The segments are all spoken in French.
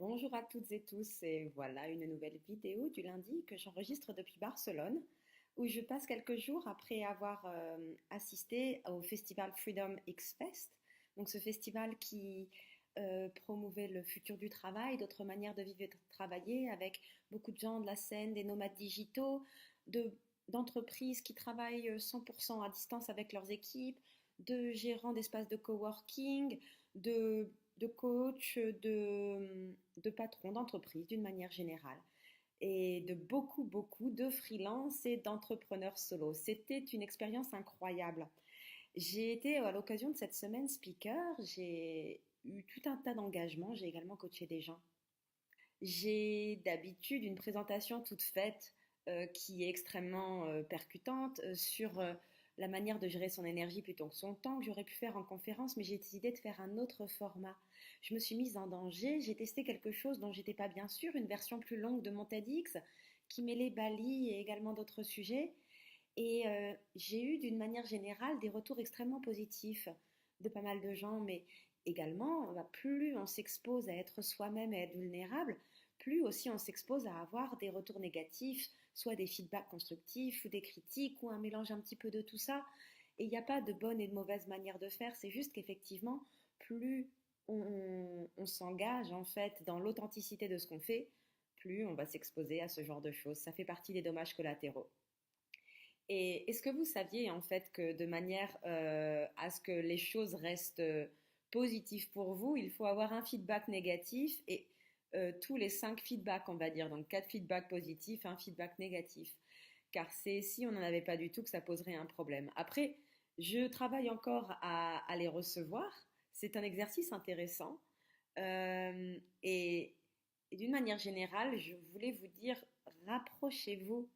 Bonjour à toutes et tous, et voilà une nouvelle vidéo du lundi que j'enregistre depuis Barcelone, où je passe quelques jours après avoir assisté au festival Freedom X Fest, donc ce festival qui promouvait le futur du travail, d'autres manières de vivre et de travailler, avec beaucoup de gens de la scène, des nomades digitaux, d'entreprises qui travaillent 100% à distance avec leurs équipes, de gérants d'espaces de coworking, de coachs, de patrons d'entreprise d'une manière générale et de beaucoup de freelance et d'entrepreneurs solo. C'était une expérience incroyable. J'ai été à l'occasion de cette semaine speaker, j'ai eu tout un tas d'engagements, j'ai également coaché des gens. J'ai d'habitude une présentation toute faite qui est extrêmement percutante sur la manière de gérer son énergie plutôt que son temps que j'aurais pu faire en conférence, mais j'ai décidé de faire un autre format. Je me suis mise en danger, j'ai testé quelque chose dont j'étais pas bien sûre, une version plus longue de mon TEDx qui mêlait Bali et également d'autres sujets. Et j'ai eu d'une manière générale des retours extrêmement positifs de pas mal de gens, mais également, bah, plus on s'expose à être soi-même et à être vulnérable, plus aussi on s'expose à avoir des retours négatifs, soit des feedbacks constructifs ou des critiques ou un mélange un petit peu de tout ça. Et il n'y a pas de bonne et de mauvaise manière de faire, c'est juste qu'effectivement, plus on s'engage en fait dans l'authenticité de ce qu'on fait, plus on va s'exposer à ce genre de choses. Ça fait partie des dommages collatéraux. Et est-ce que vous saviez en fait que de manière à ce que les choses restent positives pour vous, il faut avoir un feedback négatif et tous les 5 feedbacks, on va dire, donc 4 feedbacks positifs, un feedback négatif. Car c'est si on n'en avait pas du tout que ça poserait un problème. Après, je travaille encore à les recevoir. C'est un exercice intéressant. Euh, et, et d'une manière générale, je voulais vous dire, rapprochez-vous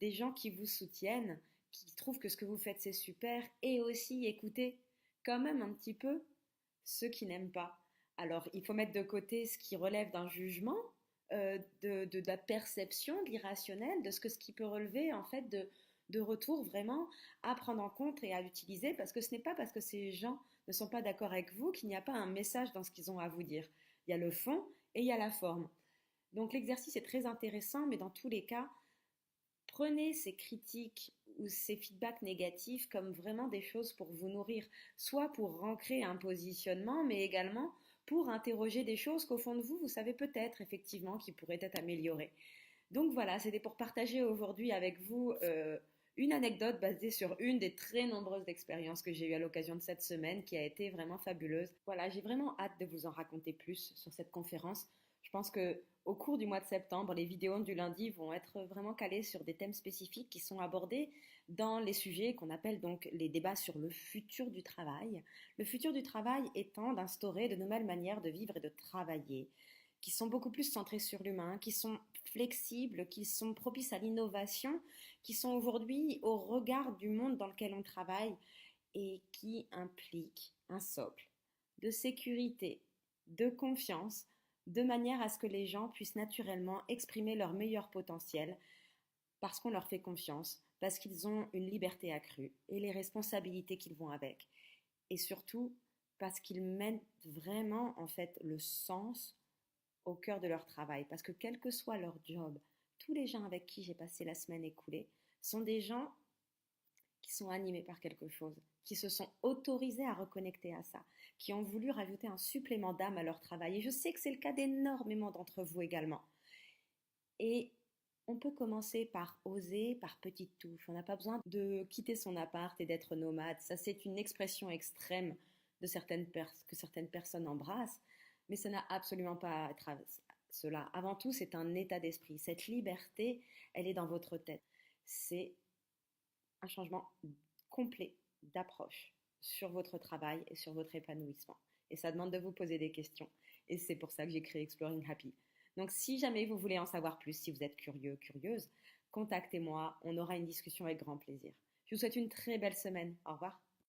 des gens qui vous soutiennent, qui trouvent que ce que vous faites c'est super, et aussi écoutez quand même un petit peu ceux qui n'aiment pas. Alors, il faut mettre de côté ce qui relève d'un jugement, de la perception, de l'irrationnel, de ce qui peut relever en fait de retour vraiment à prendre en compte et à utiliser, parce que ce n'est pas parce que ces gens ne sont pas d'accord avec vous qu'il n'y a pas un message dans ce qu'ils ont à vous dire. Il y a le fond et il y a la forme. Donc l'exercice est très intéressant, mais dans tous les cas, prenez ces critiques ou ces feedbacks négatifs comme vraiment des choses pour vous nourrir, soit pour ancrer un positionnement, mais également pour interroger des choses qu'au fond de vous, vous savez peut-être effectivement qui pourraient être améliorées. Donc voilà, c'était pour partager aujourd'hui avec vous une anecdote basée sur une des très nombreuses expériences que j'ai eues à l'occasion de cette semaine qui a été vraiment fabuleuse. Voilà, j'ai vraiment hâte de vous en raconter plus sur cette conférence. Je pense que au cours du mois de septembre, les vidéos du lundi vont être vraiment calées sur des thèmes spécifiques qui sont abordés dans les sujets qu'on appelle donc les débats sur le futur du travail. Le futur du travail étant d'instaurer de nouvelles manières de vivre et de travailler qui sont beaucoup plus centrés sur l'humain, qui sont flexibles, qui sont propices à l'innovation, qui sont aujourd'hui au regard du monde dans lequel on travaille et qui impliquent un socle de sécurité, de confiance, de manière à ce que les gens puissent naturellement exprimer leur meilleur potentiel parce qu'on leur fait confiance, parce qu'ils ont une liberté accrue et les responsabilités qu'ils vont avec. Et surtout parce qu'ils mettent vraiment en fait le sens au cœur de leur travail. Parce que quel que soit leur job, tous les gens avec qui j'ai passé la semaine écoulée sont des gens qui sont animés par quelque chose, qui se sont autorisés à reconnecter à ça, qui ont voulu rajouter un supplément d'âme à leur travail. Et je sais que c'est le cas d'énormément d'entre vous également. Et on peut commencer par oser, par petites touches. On n'a pas besoin de quitter son appart et d'être nomade. Ça, c'est une expression extrême de que certaines personnes embrassent, mais ça n'a absolument pas à être cela. Avant tout, c'est un état d'esprit. Cette liberté, elle est dans votre tête. C'est un changement complet d'approche sur votre travail et sur votre épanouissement. Et ça demande de vous poser des questions. Et c'est pour ça que j'ai créé Exploring Happy. Donc si jamais vous voulez en savoir plus, si vous êtes curieux, curieuse, contactez-moi, on aura une discussion avec grand plaisir. Je vous souhaite une très belle semaine. Au revoir.